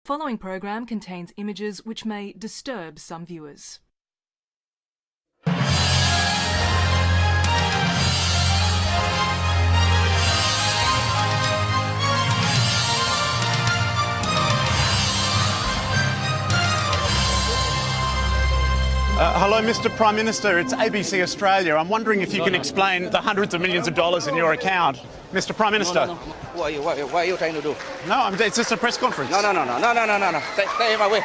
Following program contains images which may disturb some viewers. Hello, Mr. Prime Minister. It's ABC Australia. I'm wondering if you can explain the hundreds of millions of dollars in your account. Mr. Prime Minister. No. What are you trying to do? No, it's just a press conference. No. Stay away.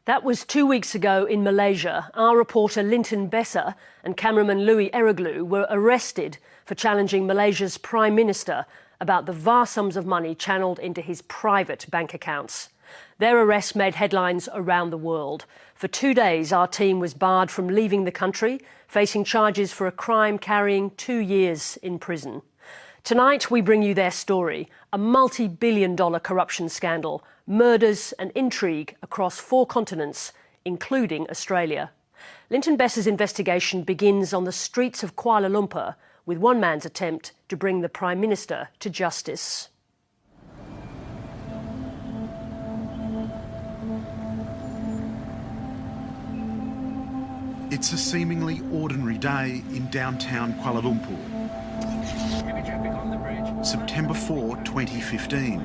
That was 2 weeks ago in Malaysia. Our reporter Linton Besser and cameraman Louis Eroglu were arrested for challenging Malaysia's Prime Minister about the vast sums of money channelled into his private bank accounts. Their arrest made headlines around the world. For 2 days, our team was barred from leaving the country, facing charges for a crime carrying 2 years in prison. Tonight, we bring you their story, a multi-billion-dollar corruption scandal, murders and intrigue across 4 continents, including Australia. Linton Besser's investigation begins on the streets of Kuala Lumpur, with one man's attempt to bring the Prime Minister to justice. It's a seemingly ordinary day in downtown Kuala Lumpur. September 4, 2015.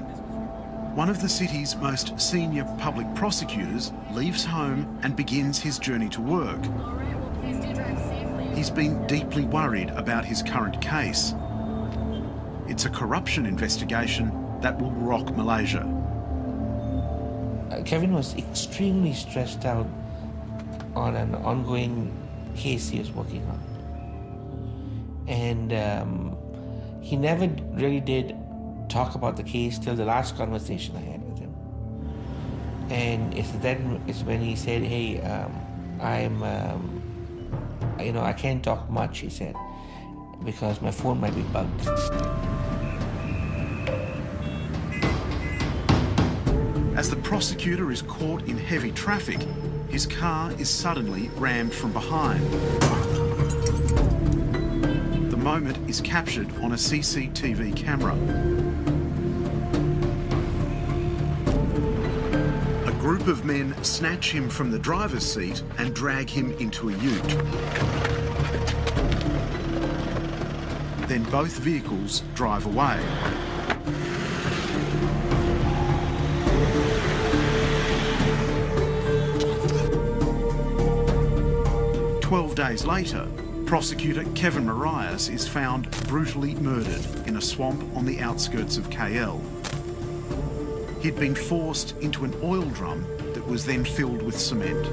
One of the city's most senior public prosecutors leaves home and begins his journey to work. He's been deeply worried about his current case. It's a corruption investigation that will rock Malaysia. Kevin was extremely stressed out on an ongoing case he was working on. And he never really did talk about the case till the last conversation I had with him. And it's when he said, hey, I can't talk much, he said, because my phone might be bugged. As the prosecutor is caught in heavy traffic, his car is suddenly rammed from behind. The moment is captured on a CCTV camera. A group of men snatch him from the driver's seat and drag him into a ute. Then both vehicles drive away. "12 days later, prosecutor Kevin Marias is found brutally murdered in a swamp on the outskirts of KL. He'd been forced into an oil drum that was then filled with cement.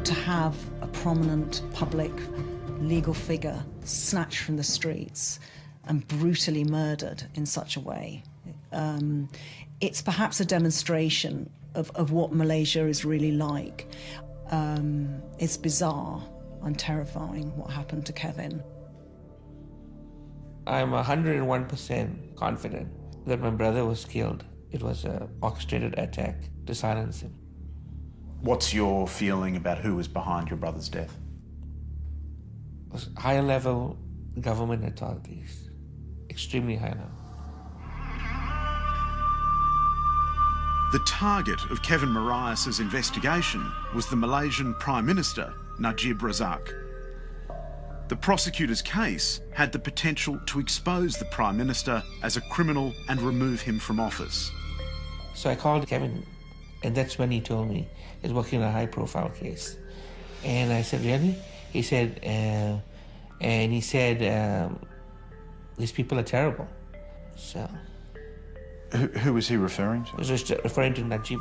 To have a prominent public legal figure snatched from the streets and brutally murdered in such a way, it's perhaps a demonstration of what Malaysia is really like. It's bizarre and terrifying what happened to Kevin. I'm 101% confident that my brother was killed. It was an orchestrated attack to silence him. What's your feeling about who was behind your brother's death? It was high-level government authorities, extremely high level. The target of Kevin Marias' investigation was the Malaysian Prime Minister, Najib Razak. The prosecutor's case had the potential to expose the Prime Minister as a criminal and remove him from office. So I called Kevin, and that's when he told me he's working on a high-profile case. And I said, really? He said, these people are terrible. So... Who was he referring to? He was just referring to Najib.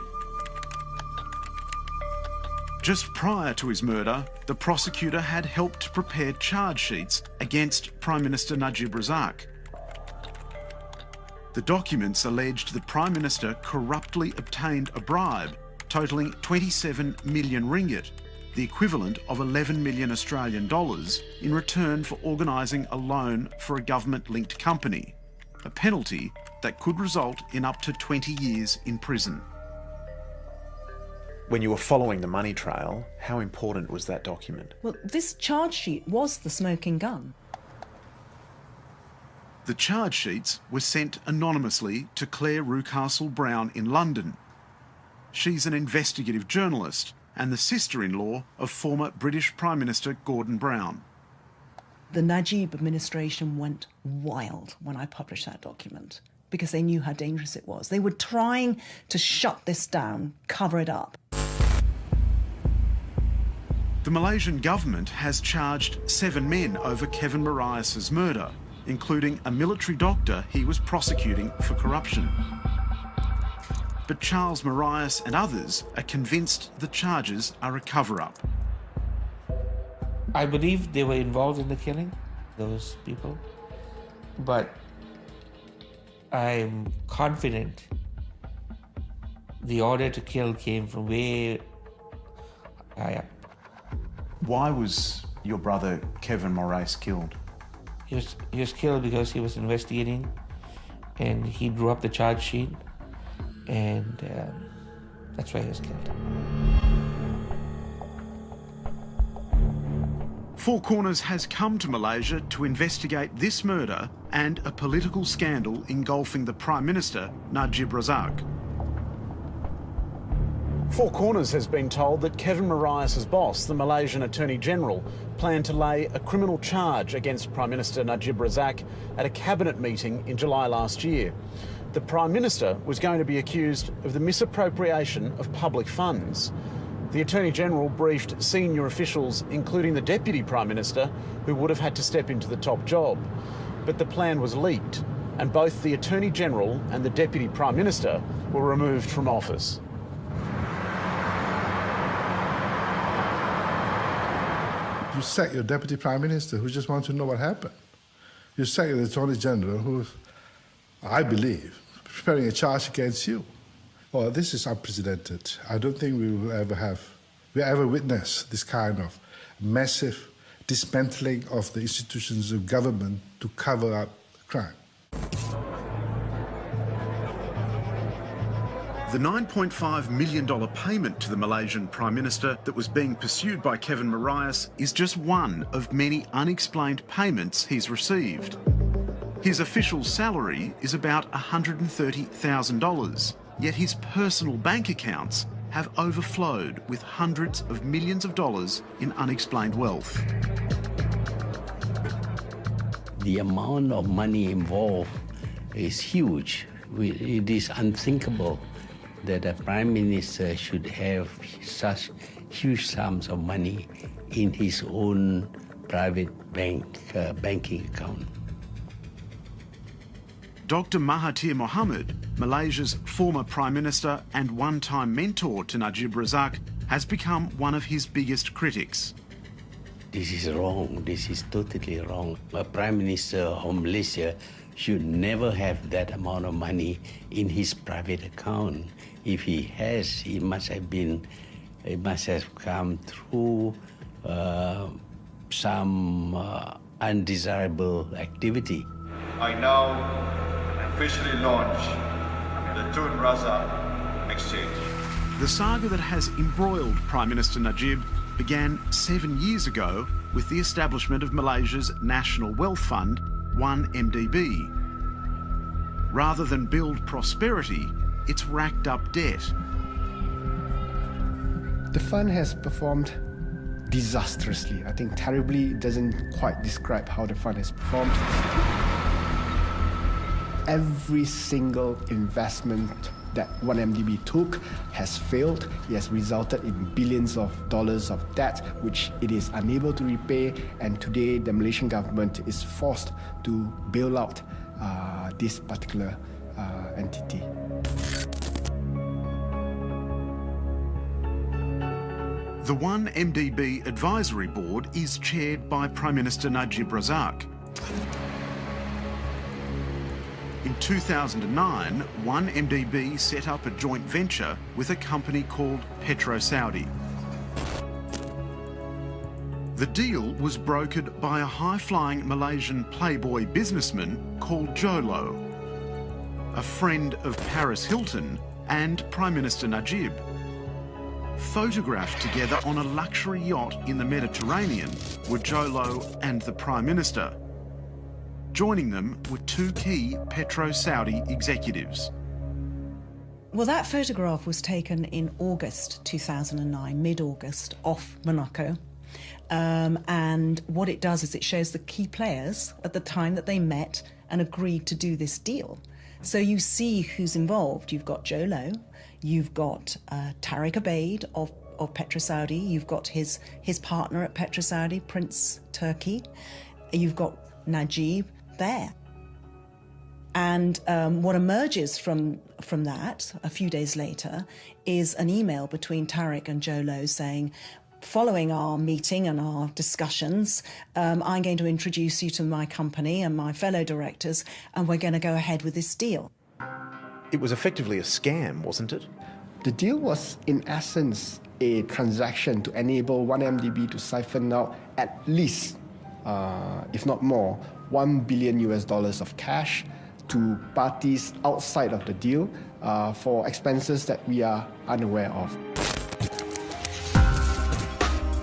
Just prior to his murder, the prosecutor had helped prepare charge sheets against Prime Minister Najib Razak. The documents alleged the Prime Minister corruptly obtained a bribe totalling 27 million ringgit, the equivalent of 11 million Australian dollars, in return for organising a loan for a government-linked company, a penalty that could result in up to 20 years in prison. When you were following the money trail, how important was that document? Well, this charge sheet was the smoking gun. The charge sheets were sent anonymously to Claire Rucastle-Brown in London. She's an investigative journalist and the sister-in-law of former British Prime Minister Gordon Brown. The Najib administration went wild when I published that document because they knew how dangerous it was. They were trying to shut this down, cover it up. The Malaysian government has charged 7 men over Kevin Marias's murder, including a military doctor he was prosecuting for corruption. But Charles Marias and others are convinced the charges are a cover-up. I believe they were involved in the killing, those people, but I'm confident the order to kill came from way high up. Why was your brother Kevin Marias killed? He was killed because he was investigating and he drew up the charge sheet, and that's why he was killed. Four Corners has come to Malaysia to investigate this murder and a political scandal engulfing the Prime Minister, Najib Razak. Four Corners has been told that Kevin Marias's boss, the Malaysian Attorney General, planned to lay a criminal charge against Prime Minister Najib Razak at a cabinet meeting in July last year. The Prime Minister was going to be accused of the misappropriation of public funds. The Attorney General briefed senior officials, including the Deputy Prime Minister, who would have had to step into the top job. But the plan was leaked, and both the Attorney General and the Deputy Prime Minister were removed from office. You sack your Deputy Prime Minister who just wants to know what happened. You sack the Attorney General who, I believe, preparing a charge against you. Well, this is unprecedented. I don't think we ever witness this kind of massive dismantling of the institutions of government to cover up crime. The $9.5 million payment to the Malaysian Prime Minister that was being pursued by Kevin Marias is just one of many unexplained payments he's received. His official salary is about $130,000, yet his personal bank accounts have overflowed with hundreds of millions of dollars in unexplained wealth. The amount of money involved is huge. It is unthinkable that a Prime Minister should have such huge sums of money in his own private banking account. Dr Mahathir Mohamad, Malaysia's former Prime Minister and one-time mentor to Najib Razak, has become one of his biggest critics. This is wrong. This is totally wrong. A Prime Minister of Malaysia should never have that amount of money in his private account. If he has, it must have come through some undesirable activity. I now officially launch the Tun Razak exchange. The saga that has embroiled Prime Minister Najib began 7 years ago with the establishment of Malaysia's National Wealth Fund, 1MDB. Rather than build prosperity, it's racked up debt. The fund has performed disastrously. I think terribly doesn't quite describe how the fund has performed. Every single investment that 1MDB took has failed. It has resulted in billions of dollars of debt, which it is unable to repay, and today the Malaysian government is forced to bail out this particular entity. The 1MDB Advisory Board is chaired by Prime Minister Najib Razak. In 2009, 1MDB set up a joint venture with a company called Petro Saudi. The deal was brokered by a high-flying Malaysian playboy businessman called Jolo, a friend of Paris Hilton and Prime Minister Najib. Photographed together on a luxury yacht in the Mediterranean were Jolo and the Prime Minister. Joining them were two key Petro-Saudi executives. Well, that photograph was taken in August 2009, mid-August, off Monaco. And what it does is it shows the key players at the time that they met and agreed to do this deal. So you see who's involved. You've got Jolo, you've got Tariq Abeid of Petro-Saudi, you've got his partner at Petro-Saudi, Prince Turki, you've got Najib there. And what emerges from that a few days later is an email between Tariq and Jolo saying, following our meeting and our discussions, I'm going to introduce you to my company and my fellow directors, and we're going to go ahead with this deal. It was effectively a scam, wasn't it? The deal was, in essence, a transaction to enable 1MDB to siphon out at least, if not more, $1 billion of cash to parties outside of the deal for expenses that we are unaware of.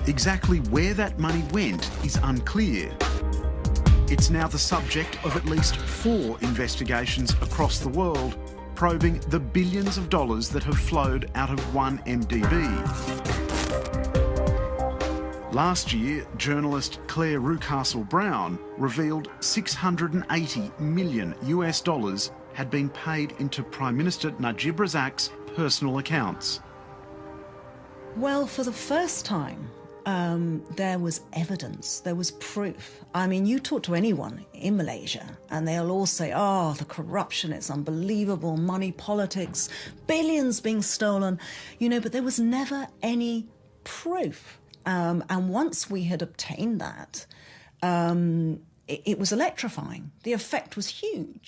Exactly where that money went is unclear. It's now the subject of at least 4 investigations across the world, probing the billions of dollars that have flowed out of 1MDB. Last year, journalist Claire Rucastle-Brown revealed $680 million had been paid into Prime Minister Najib Razak's personal accounts. Well, for the first time, there was evidence, there was proof. I mean, you talk to anyone in Malaysia and they'll all say, oh, the corruption, it's unbelievable, money politics, billions being stolen, but there was never any proof. And once we had obtained that, it was electrifying. The effect was huge.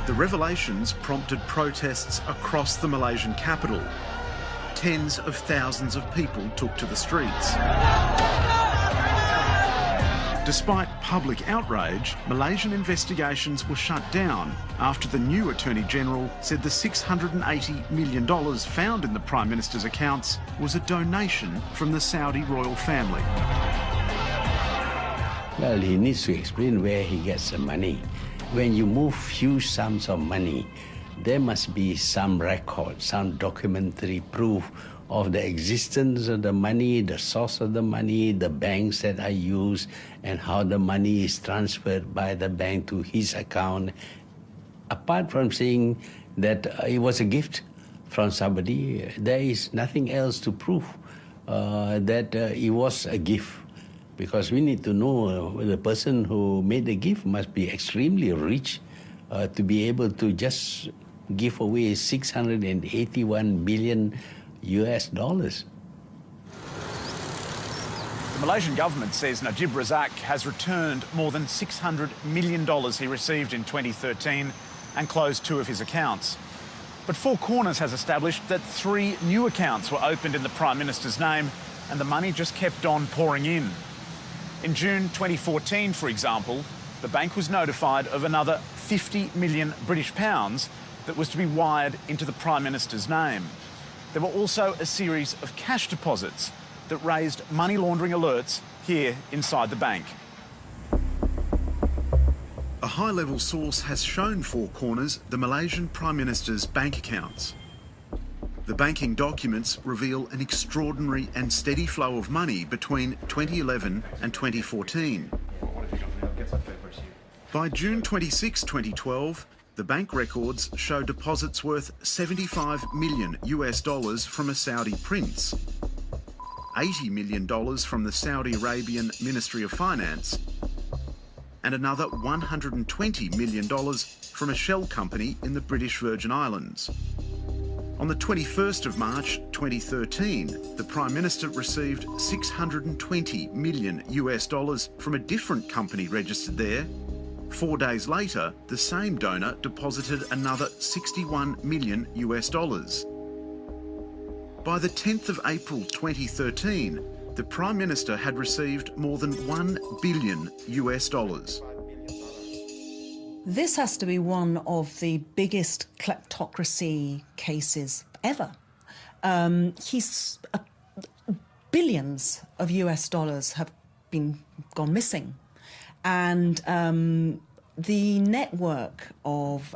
The revelations prompted protests across the Malaysian capital. Tens of thousands of people took to the streets. Despite public outrage, Malaysian investigations were shut down after the new Attorney General said the $680 million found in the Prime Minister's accounts was a donation from the Saudi royal family. Well, he needs to explain where he gets the money. When you move huge sums of money, there must be some record, some documentary proof of the existence of the money, the source of the money, the banks that are used, and how the money is transferred by the bank to his account. Apart from saying that it was a gift from somebody, there is nothing else to prove that it was a gift. Because we need to know the person who made the gift must be extremely rich to be able to just give away $681 million. The Malaysian government says Najib Razak has returned more than $600 million he received in 2013 and closed 2 of his accounts. But Four Corners has established that 3 new accounts were opened in the Prime Minister's name and the money just kept on pouring in. In June 2014, for example, the bank was notified of another 50 million British pounds that was to be wired into the Prime Minister's name. There were also a series of cash deposits that raised money laundering alerts here inside the bank. A high-level source has shown Four Corners the Malaysian Prime Minister's bank accounts. The banking documents reveal an extraordinary and steady flow of money between 2011 and 2014. By June 26, 2012, the bank records show deposits worth $75 million from a Saudi prince, $80 million from the Saudi Arabian Ministry of Finance, and another $120 million from a shell company in the British Virgin Islands. On the 21st of March 2013, the Prime Minister received $620 million from a different company registered there. 4 days later, the same donor deposited another $61 million. By the 10th of April 2013, the Prime Minister had received more than $1 billion. This has to be one of the biggest kleptocracy cases ever. Billions of US dollars have gone missing. And the network of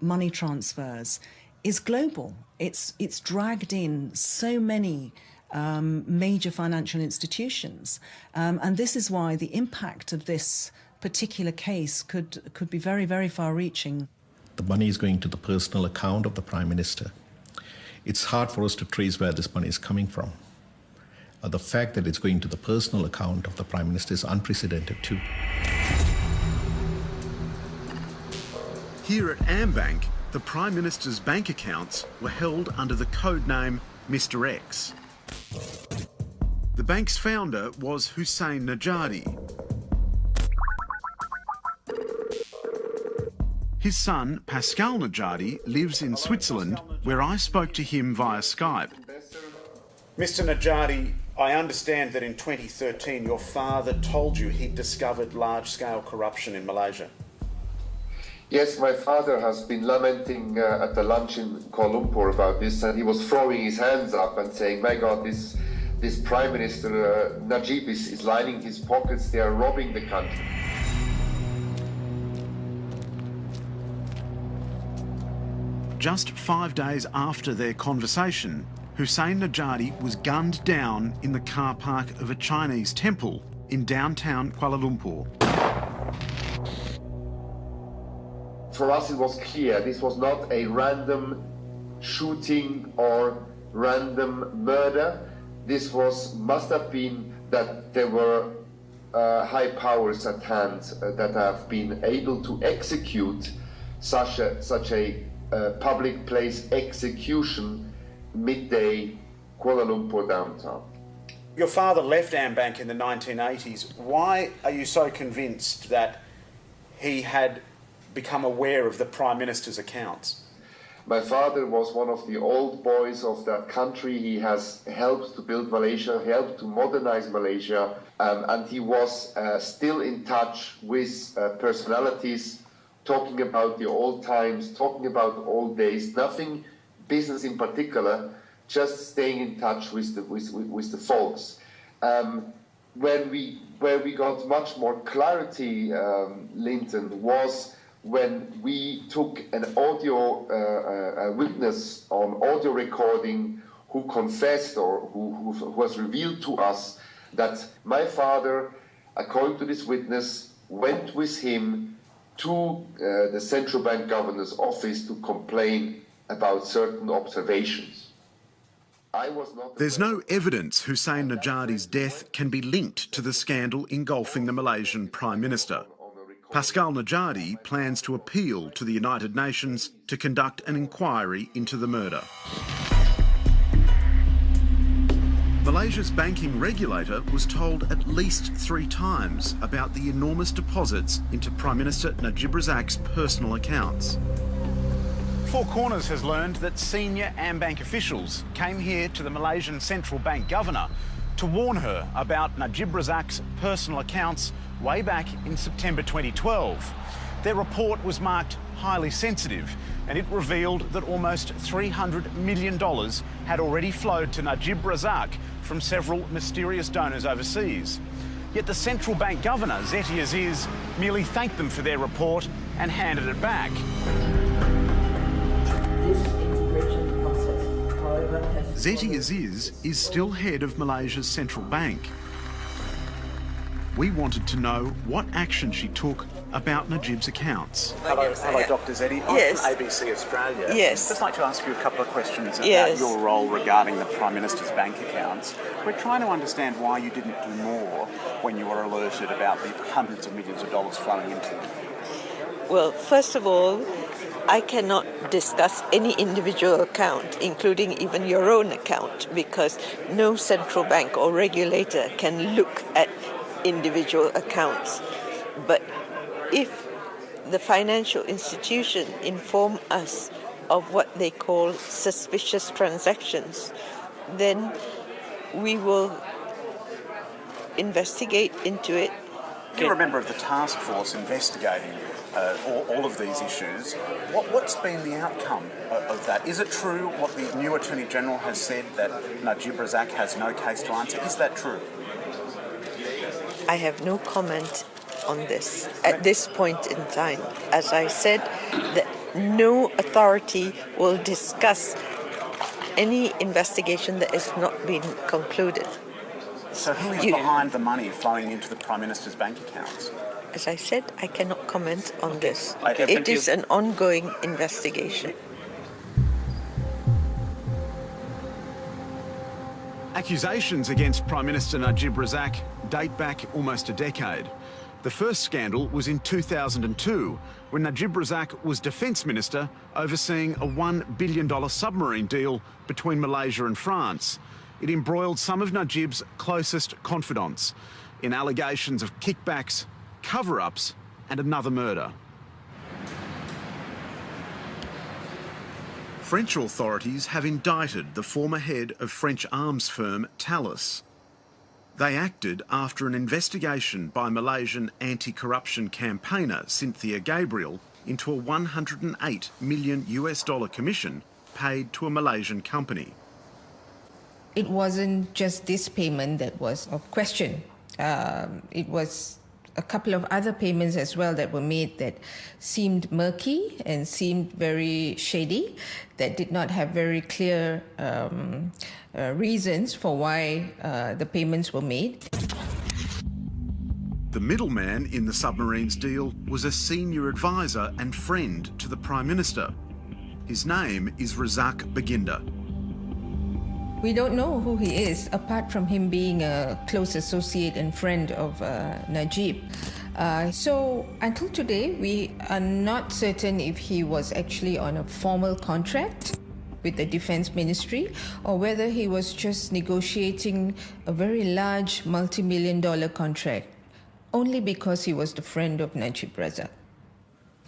money transfers is global. It's dragged in so many major financial institutions. And this is why the impact of this particular case could be very, very far-reaching. The money is going to the personal account of the Prime Minister. It's hard for us to trace where this money is coming from. The fact that it's going to the personal account of the Prime Minister is unprecedented too. Here at AmBank, the Prime Minister's bank accounts were held under the code name Mr X. The bank's founder was Hussein Najadi. His son, Pascal Najadi, lives in Switzerland, where I spoke to him via Skype. Mr Najadi, I understand that in 2013 your father told you he'd discovered large-scale corruption in Malaysia. Yes, my father has been lamenting at the lunch in Kuala Lumpur about this, and he was throwing his hands up and saying, my God, this Prime Minister Najib is lining his pockets, they are robbing the country. Just 5 days after their conversation, Hussein Najadi was gunned down in the car park of a Chinese temple in downtown Kuala Lumpur. For us it was clear this was not a random shooting or random murder. This must have been that there were high powers at hand that have been able to execute such a public place execution midday Kuala Lumpur downtown. Your father left AmBank in the 1980s. Why are you so convinced that he had become aware of the Prime Minister's accounts? My father was one of the old boys of that country. He has helped to build Malaysia, helped to modernize Malaysia, and he was still in touch with personalities, talking about the old times, talking about the old days, nothing business in particular, just staying in touch with the folks. Where we got much more clarity, Linton, was when we took an audio a witness on audio recording who confessed or who was revealed to us that my father, according to this witness, went with him to the central bank governor's office to complain about certain observations. There's no evidence Hussein Najadi's death can be linked to the scandal engulfing the Malaysian Prime Minister. Pascal Najadi plans to appeal to the United Nations to conduct an inquiry into the murder. Malaysia's banking regulator was told at least 3 times about the enormous deposits into Prime Minister Najib Razak's personal accounts. Four Corners has learned that senior AmBank officials came here to the Malaysian Central Bank Governor to warn her about Najib Razak's personal accounts way back in September 2012. Their report was marked highly sensitive, and it revealed that almost $300 million had already flowed to Najib Razak from several mysterious donors overseas. Yet the central bank governor, Zeti Aziz, merely thanked them for their report and handed it back. Zeti Aziz is still head of Malaysia's central bank. We wanted to know what action she took about Najib's accounts. Hello, Dr. Zeti. I'm from ABC Australia. Yes. I'd just like to ask you a couple of questions about your role regarding the Prime Minister's bank accounts. We're trying to understand why you didn't do more when you were alerted about the hundreds of millions of dollars flowing into them. Well, first of all, I cannot discuss any individual account, including even your own account, because no central bank or regulator can look at individual accounts. But if the financial institution inform us of what they call suspicious transactions, then we will investigate into it. You're a member of the task force investigating all of these issues. What's been the outcome of that? Is it true what the new Attorney General has said, that Najib Razak has no case to answer? Is that true? I have no comment on this at this point in time. As I said, that no authority will discuss any investigation that has not been concluded. So who is behind the money flowing into the Prime Minister's bank accounts? As I said, I cannot comment on this. Okay, it is an ongoing investigation. Accusations against Prime Minister Najib Razak date back almost a decade. The first scandal was in 2002, when Najib Razak was Defence Minister overseeing a $1 billion submarine deal between Malaysia and France. It embroiled some of Najib's closest confidants in allegations of kickbacks, cover-ups and another murder. French authorities have indicted the former head of French arms firm Thales. They acted after an investigation by Malaysian anti-corruption campaigner Cynthia Gabriel into a $108 million commission paid to a Malaysian company. It wasn't just this payment that was of question. It was a couple of other payments as well that were made that seemed murky and seemed very shady, that did not have very clear reasons for why the payments were made. The middleman in the submarines deal was a senior advisor and friend to the Prime Minister. His name is Razak Baginda. We don't know who he is, apart from him being a close associate and friend of Najib. So until today, we are not certain if he was actually on a formal contract with the Defence Ministry or whether he was just negotiating a very large multi-million-dollar contract only because he was the friend of Najib Razak.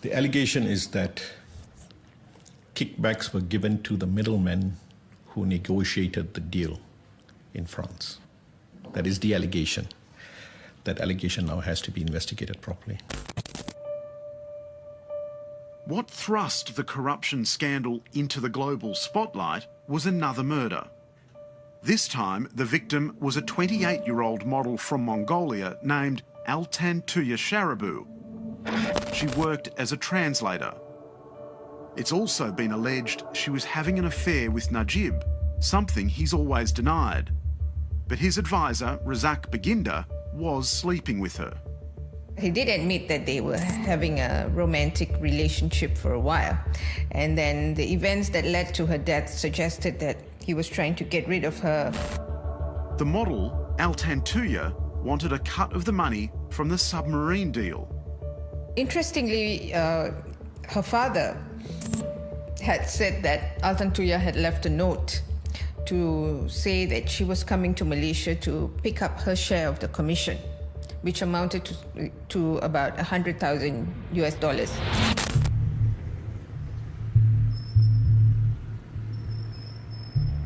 The allegation is that kickbacks were given to the middlemen who negotiated the deal in France. That is the allegation. That allegation now has to be investigated properly. What thrust the corruption scandal into the global spotlight was another murder. This time, the victim was a 28-year-old model from Mongolia named Altan Tuya Sharabu. She worked as a translator. It's also been alleged she was having an affair with Najib, something he's always denied. But his advisor, Razak Baginda, was sleeping with her. He did admit that they were having a romantic relationship for a while. And then the events that led to her death suggested that he was trying to get rid of her. The model, Altan Tuya, wanted a cut of the money from the submarine deal. Interestingly, her father had said that Altan Tuya had left a note to say that she was coming to Malaysia to pick up her share of the commission, which amounted to about $100,000.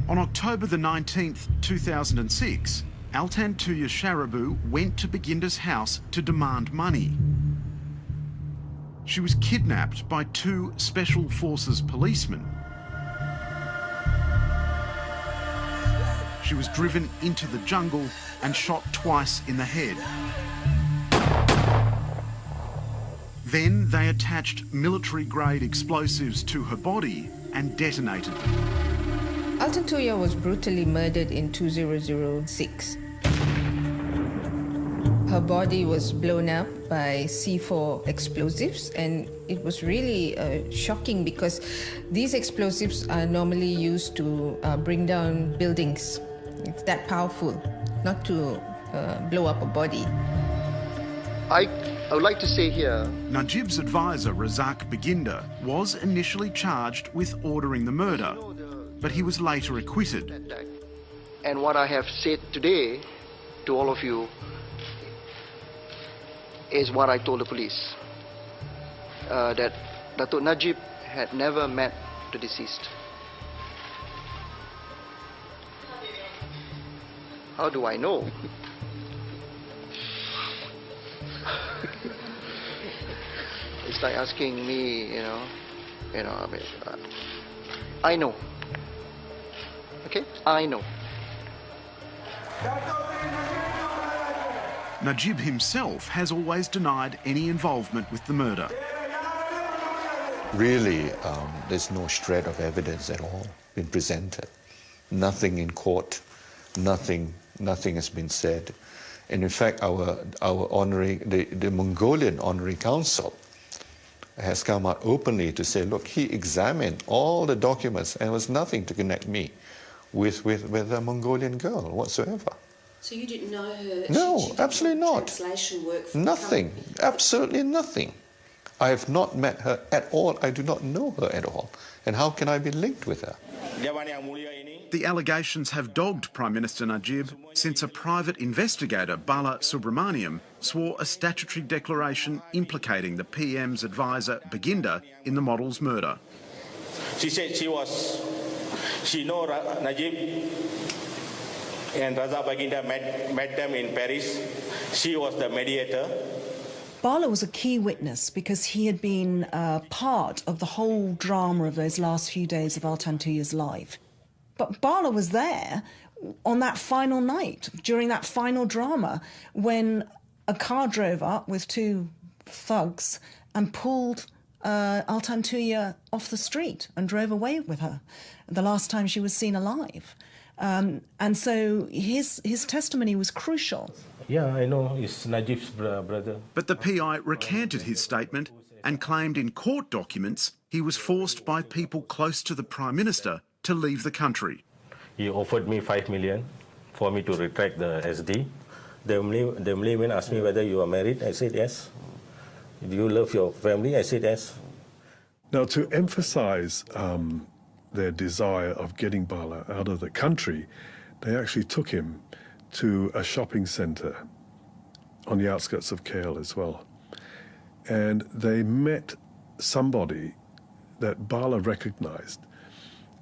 On October the 19th, 2006, Altan Tuya Sharabu went to Baginda's house to demand money. She was kidnapped by 2 Special Forces policemen. She was driven into the jungle and shot twice in the head. Then they attached military-grade explosives to her body and detonated them. Altan Tuya was brutally murdered in 2006. Her body was blown up by C4 explosives, and it was really shocking because these explosives are normally used to bring down buildings. It's that powerful, not to blow up a body. I would like to say here, Najib's advisor, Razak Baginda, was initially charged with ordering the murder, but he was later acquitted. And what I have said today to all of you is what I told the police, that Datuk Najib had never met the deceased. How do I know? It's like asking me, I know. Okay, I know. Najib himself has always denied any involvement with the murder. Really, there's no shred of evidence at all been presented. Nothing in court, nothing has been said. And in fact, the Mongolian Honorary Council has come out openly to say, look, he examined all the documents and there was nothing to connect me with a Mongolian girl whatsoever. So you didn't know her? No, absolutely not. Translation work for nothing, absolutely nothing. I have not met her at all. I do not know her at all. And how can I be linked with her? The allegations have dogged Prime Minister Najib since a private investigator, Bala Subramaniam, swore a statutory declaration implicating the PM's advisor, Baginda, in the model's murder. She said she know Najib and Raza Baginda met them in Paris. She was the mediator. Bala was a key witness because he had been part of the whole drama of those last few days of Altan Tuya's life. But Bala was there on that final night, during that final drama, when a car drove up with two thugs and pulled Altan Tuya off the street and drove away with her, the last time she was seen alive. And so his testimony was crucial. Yeah, I know, it's Najib's brother. But the PI recanted his statement and claimed in court documents he was forced by people close to the Prime Minister to leave the country. He offered me 5 million for me to retract the SD. The Malian asked me whether you are married. I said yes. Do you love your family? I said yes. Now, to emphasise their desire of getting Bala out of the country, they actually took him to a shopping centre on the outskirts of KL as well. And they met somebody that Bala recognised,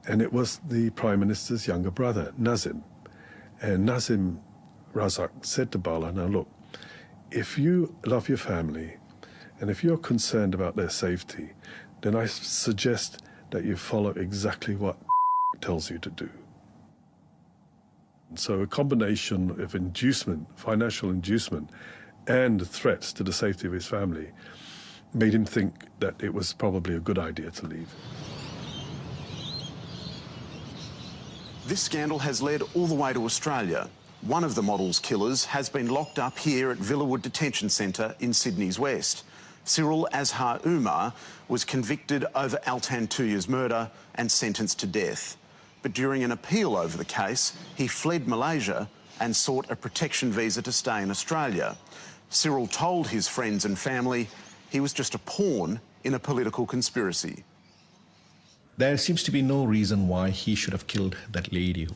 and it was the Prime Minister's younger brother, Nazim. And Nazim Razak said to Bala, now look, if you love your family and if you're concerned about their safety, then I suggest that you follow exactly what tells you to do. So a combination of inducement, financial inducement, and threats to the safety of his family made him think that it was probably a good idea to leave. This scandal has led all the way to Australia. One of the model's killers has been locked up here at Villawood Detention Centre in Sydney's West. Cyril Azhar Umar was convicted over Altan Tuya's murder and sentenced to death. But during an appeal over the case, he fled Malaysia and sought a protection visa to stay in Australia. Cyril told his friends and family he was just a pawn in a political conspiracy. There seems to be no reason why he should have killed that lady.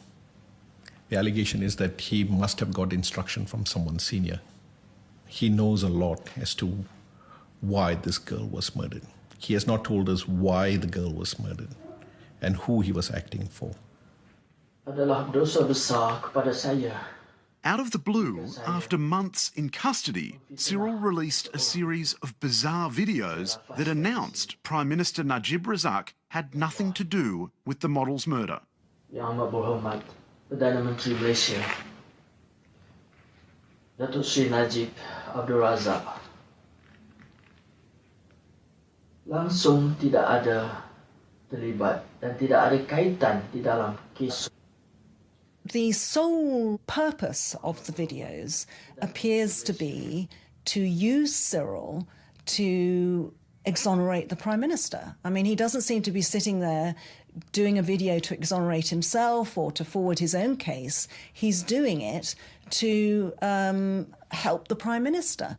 The allegation is that he must have got instruction from someone senior. He knows a lot as to why this girl was murdered. He has not told us why the girl was murdered and who he was acting for. Adalah dosa besar kepada saya. Out of the blue, after months in custody, Cyril released a series of bizarre videos that announced Prime Minister Najib Razak had nothing to do with the model's murder. Yang Amat Berhormat Perdana Menteri Malaysia, Datuk Sri Najib Abdul Razak, langsung tidak ada terlibat dan tidak ada kaitan di dalam kes. The sole purpose of the videos appears to be to use Cyril to exonerate the Prime Minister. I mean, he doesn't seem to be sitting there doing a video to exonerate himself or to forward his own case. He's doing it to help the Prime Minister.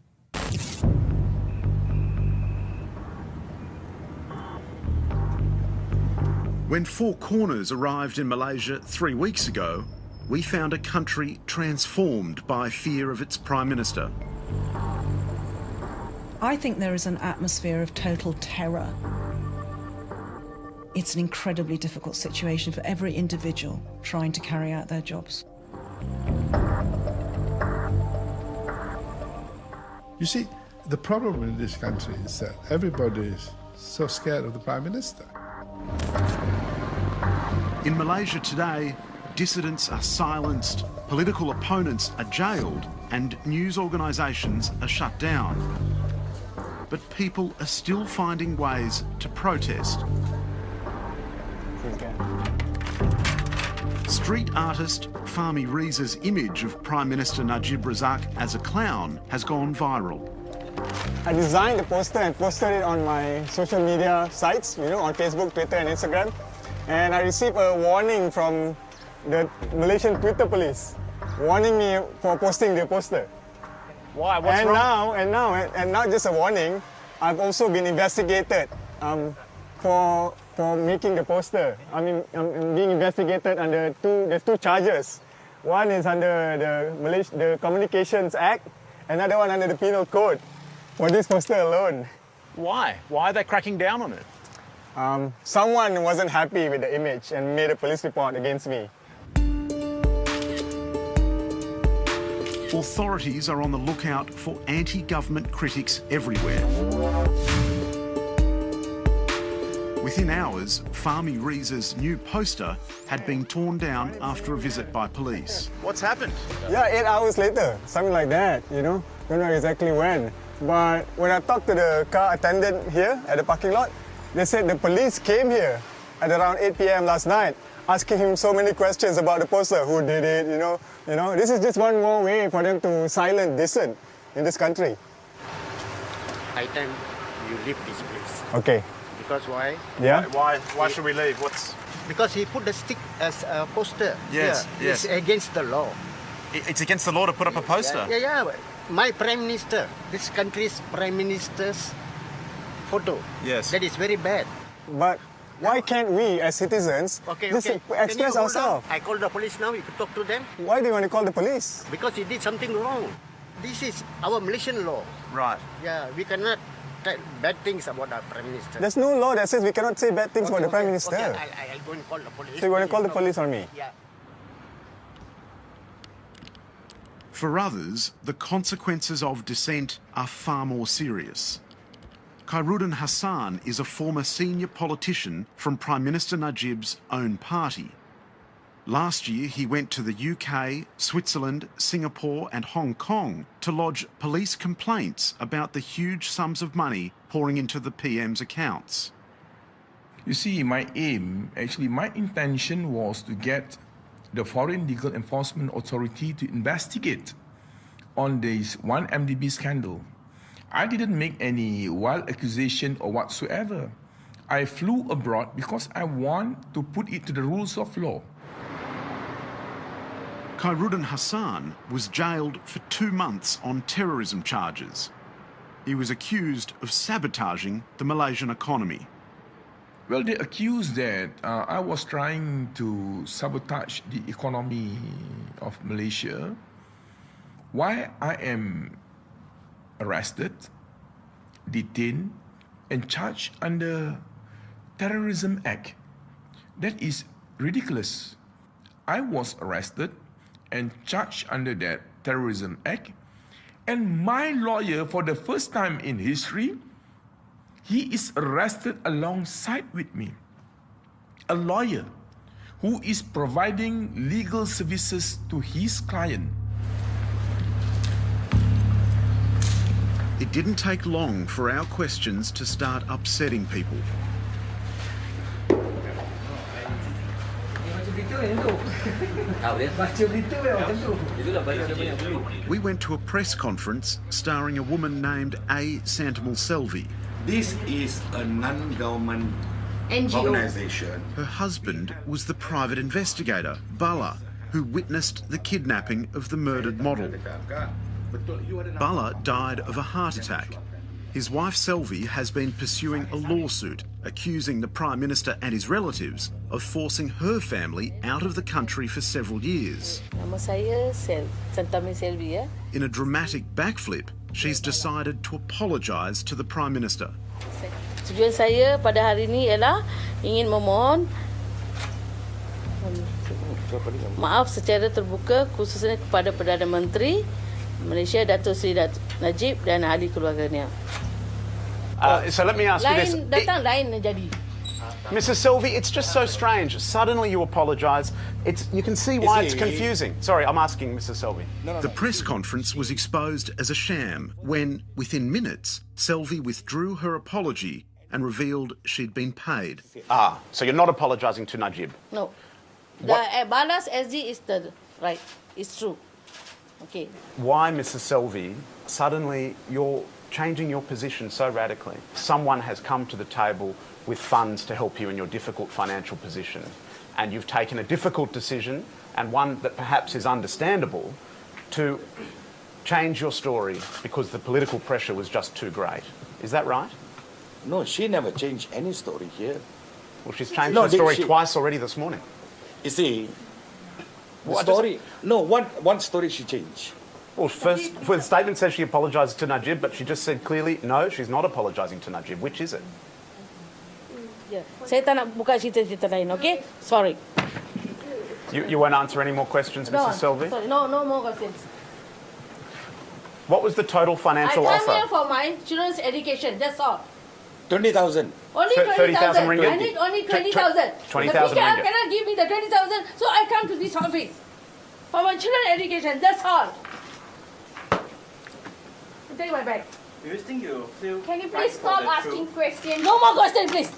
When Four Corners arrived in Malaysia 3 weeks ago, we found a country transformed by fear of its Prime Minister. I think there is an atmosphere of total terror. It's an incredibly difficult situation for every individual trying to carry out their jobs. You see, The problem in this country is that everybody is so scared of the Prime Minister. In Malaysia today, dissidents are silenced, political opponents are jailed, and news organisations are shut down. But people are still finding ways to protest. Street artist Fahmi Riza's image of Prime Minister Najib Razak as a clown has gone viral. I designed the poster and posted it on my social media sites, on Facebook, Twitter and Instagram. And I received a warning from the Malaysian Twitter police, warning me for posting the poster. Why? What's wrong? And not just a warning, I've also been investigated for making the poster. I'm being investigated under there's two charges. One is under the Communications Act, another one under the Penal Code for this poster alone. Why? Why are they cracking down on it? Someone wasn't happy with the image and made a police report against me. Authorities are on the lookout for anti-government critics everywhere. Within hours, Fahmi Riza's new poster had been torn down after a visit by police. What's happened? Yeah, 8 hours later, something like that, Don't know exactly when. But when I talked to the car attendant here at the parking lot, they said the police came here at around 8 p.m. last night, asking him so many questions about the poster, who did it, This is just one more way for them to silence dissent in this country. I think you leave this place. Okay. Because why? Yeah? Why should we leave? Because he put the stick as a poster. Yes, yeah. yes. It's against the law. It's against the law to put up a poster? Yeah. My Prime Minister, this country's Prime Minister's photo. Yes. That is very bad. But why can't we, as citizens, just express ourselves? I call the police now, you could talk to them. Why do you want to call the police? Because he did something wrong. This is our Malaysian law. Right. Yeah, we cannot say bad things about our Prime Minister. There's no law that says we cannot say bad things about the Prime Minister. Okay, I'll go and call the police. So you want to call the police on me? Yeah. For others, the consequences of dissent are far more serious. Khairuddin Hassan is a former senior politician from Prime Minister Najib's own party. Last year, he went to the UK, Switzerland, Singapore and Hong Kong to lodge police complaints about the huge sums of money pouring into the PM's accounts. You see, my intention was to get the Foreign Legal Enforcement Authority to investigate on this 1MDB scandal. I didn't make any wild accusation or whatsoever. I flew abroad because I want to put it to the rules of law. Khairuddin Hassan was jailed for 2 months on terrorism charges. He was accused of sabotaging the Malaysian economy. Well, they accused that I was trying to sabotage the economy of Malaysia. Why I am arrested, detained, and charged under Terrorism Act. That is ridiculous. I was arrested and charged under that Terrorism Act, and my lawyer, for the first time in history, he is arrested alongside with me. A lawyer who is providing legal services to his client. It didn't take long for our questions to start upsetting people. We went to a press conference starring a woman named A. Santamal Selvi. This is a non-government organization. Her husband was the private investigator, Bala, who witnessed the kidnapping of the murdered model. Bala died of a heart attack. His wife Selvi has been pursuing a lawsuit accusing the Prime Minister and his relatives of forcing her family out of the country for several years. Nama saya Santamal Selvi ya. In a dramatic backflip, she's decided to apologise to the Prime Minister. Tujuan saya pada hari ini ialah ingin memohon maaf secara terbuka khususnya kepada Perdana Menteri Malaysia, Datuk Seri Najib dan ahli keluarganya. So let me ask you this. Lain jadi. Mrs. Selvey, it's just so strange. Suddenly you apologise. You can see why it's confusing. Sorry, I'm asking Mrs. Selvey. The press conference was exposed as a sham when, within minutes, Selvey withdrew her apology and revealed she'd been paid. So you're not apologising to Najib? No. The Bala's SD is right. It's true. Okay. Why, Mrs. Selvey, suddenly you're changing your position so radically? Someone has come to the table with funds to help you in your difficult financial position, and you've taken a difficult decision, and one that perhaps is understandable, to change your story because the political pressure was just too great. Is that right? No, she never changed any story here. Well, she's changed the story twice already this morning. You see, one story she changed. Well, first, the statement says she apologised to Najib, but she just said clearly, no, she's not apologising to Najib. Which is it? Saya tak nak buka cerita-cerita lain, okay? Sorry. You won't answer any more questions, Mrs. Selvey? Sorry. No more questions. What was the total financial I offer? come here for my children's education, that's all. 20,000. Only 30,000 ringgit. I need only 20,000. 20,000 The teacher ringgit. cannot give me the 20,000, so I come to this office. For my children's education, that's all. Take my bag. Do you think you feel... Can you please stop asking questions? No more questions, please.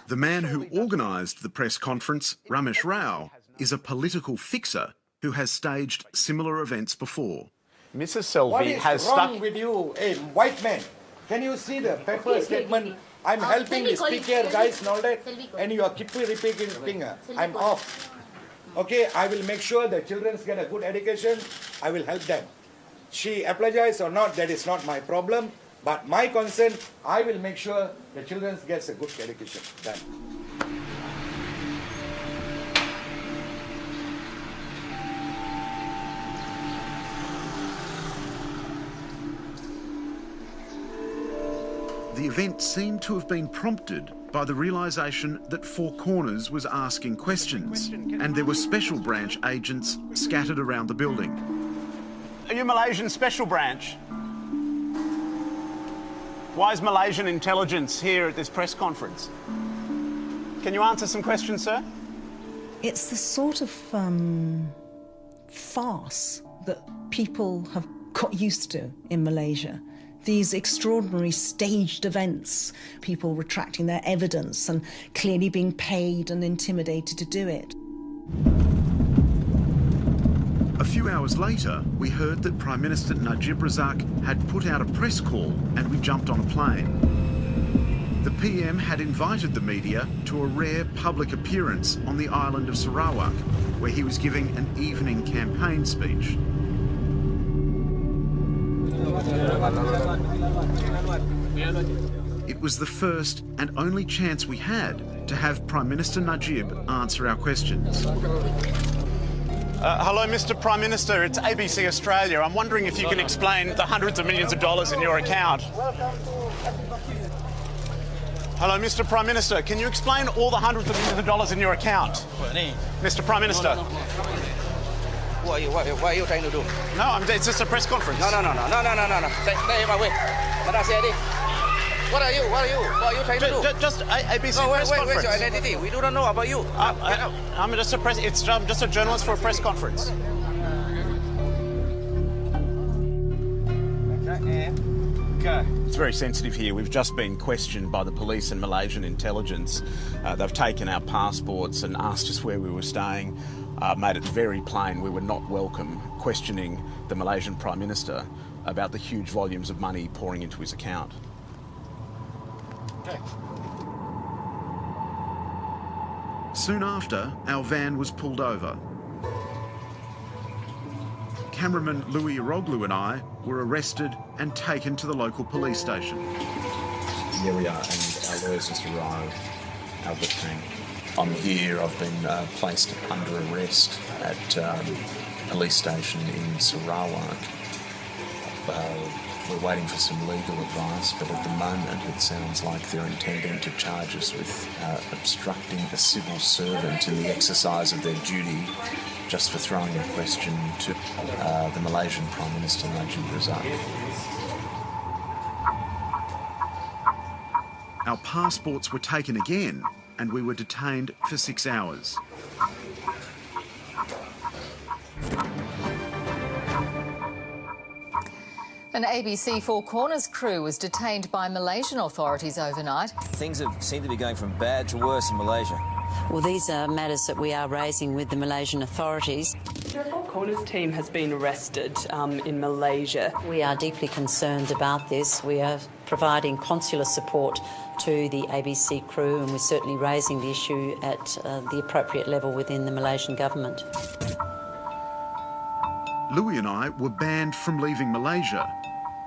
The man who organised the press conference, Ramesh Rao, is a political fixer who has staged similar events before. Mrs. Selvey What is has wrong stuck... with you, white man? Can you see the paper statement? I'm helping the speaker guys and all that, and you are keep repeating, I'm off. Okay, I will make sure the children get a good education. I will help them. She apologized or not, that is not my problem. But my concern, I will make sure the children gets a good education. Done. The event seemed to have been prompted by the realisation that Four Corners was asking questions, and there were special branch agents scattered around the building. Are you Malaysian Special Branch? Why is Malaysian intelligence here at this press conference? Can you answer some questions, sir? It's the sort of farce that people have got used to in Malaysia. These extraordinary staged events, people retracting their evidence and clearly being paid and intimidated to do it. A few hours later, we heard that Prime Minister Najib Razak had put out a press call and we jumped on a plane. The PM had invited the media to a rare public appearance on the island of Sarawak, where he was giving an evening campaign speech. It was the first and only chance we had to have Prime Minister Najib answer our questions. Hello, Mr. Prime Minister. It's ABC Australia. I'm wondering if you can explain the hundreds of millions of dollars in your account. Hello, Mr. Prime Minister. Can you explain all the hundreds of millions of dollars in your account? Mr. Prime Minister. Who are you? What are you trying to do? No, it's just a press conference. No. Stay away. What are you? What are you trying to do? Just ABC press conference. Where's your identity? We do not know about you. I'm just a journalist for a press conference. It's very sensitive here. We've just been questioned by the police and Malaysian intelligence. They've taken our passports and asked us where we were staying. Made it very plain we were not welcome questioning the Malaysian Prime Minister about the huge volumes of money pouring into his account. Okay. Soon after, our van was pulled over. Cameraman Louis Iroglu and I were arrested and taken to the local police station. Here we are, and our lawyers just arrived. Albert King. I'm here. I've been placed under arrest at a police station in Sarawak We're waiting for some legal advice, but at the moment it sounds like they're intending to charge us with obstructing a civil servant in the exercise of their duty just for throwing a question to the Malaysian Prime Minister Najib Razak. Our passports were taken again and we were detained for 6 hours. An ABC Four Corners crew was detained by Malaysian authorities overnight. Things seem to be going from bad to worse in Malaysia. Well, these are matters that we are raising with the Malaysian authorities. The Four Corners team has been arrested in Malaysia. We are deeply concerned about this. We are providing consular support to the ABC crew, and we're certainly raising the issue at the appropriate level within the Malaysian government. Louis and I were banned from leaving Malaysia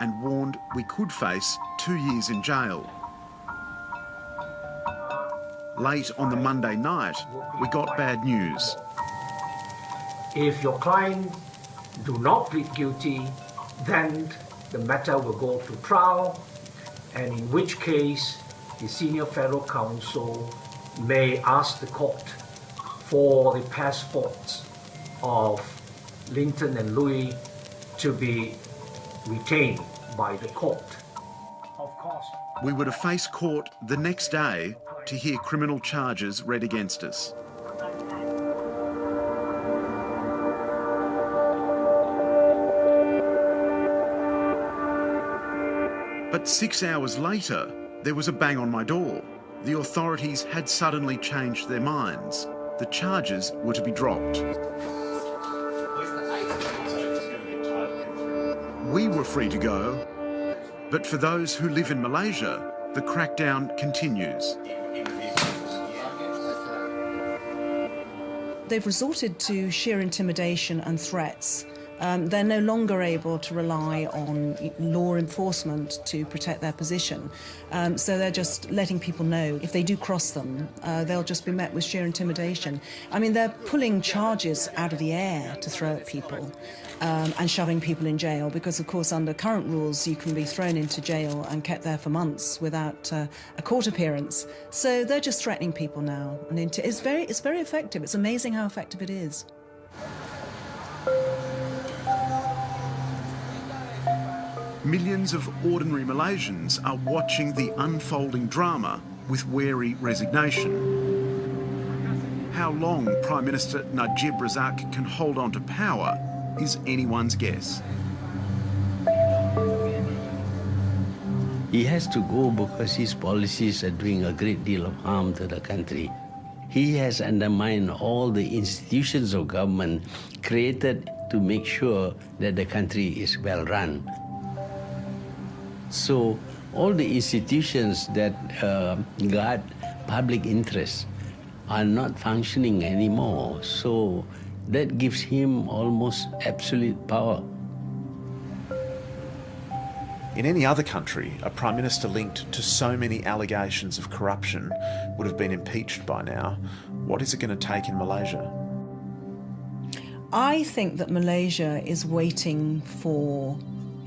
and warned we could face 2 years in jail. Late on the Monday night, we got bad news. If your client do not plead guilty, then the matter will go to trial, and in which case the Senior Federal Counsel may ask the court for the passports of Linton and Louis to be retained by the court. Of course, we were to face court the next day to hear criminal charges read against us. But 6 hours later, there was a bang on my door. The authorities had suddenly changed their minds. The charges were to be dropped. We were free to go, but for those who live in Malaysia, the crackdown continues. They've resorted to sheer intimidation and threats. They're no longer able to rely on law enforcement to protect their position. So they're just letting people know if they do cross them, they'll just be met with sheer intimidation. I mean, they're pulling charges out of the air to throw at people and shoving people in jail because, of course, under current rules, you can be thrown into jail and kept there for months without a court appearance. So they're just threatening people now. And it's very effective. It's amazing how effective it is. Millions of ordinary Malaysians are watching the unfolding drama with wary resignation. How long Prime Minister Najib Razak can hold on to power is anyone's guess. He has to go because his policies are doing a great deal of harm to the country. He has undermined all the institutions of government created to make sure that the country is well run. So all the institutions that guard public interest are not functioning anymore. So that gives him almost absolute power. In any other country, a Prime Minister linked to so many allegations of corruption would have been impeached by now. What is it going to take in Malaysia? I think that Malaysia is waiting for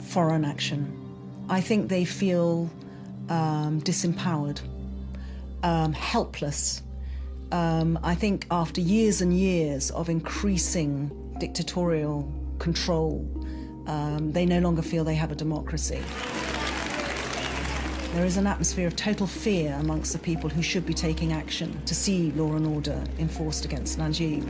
foreign action. I think they feel disempowered, helpless. I think after years and years of increasing dictatorial control, they no longer feel they have a democracy. There is an atmosphere of total fear amongst the people who should be taking action to see law and order enforced against Najib.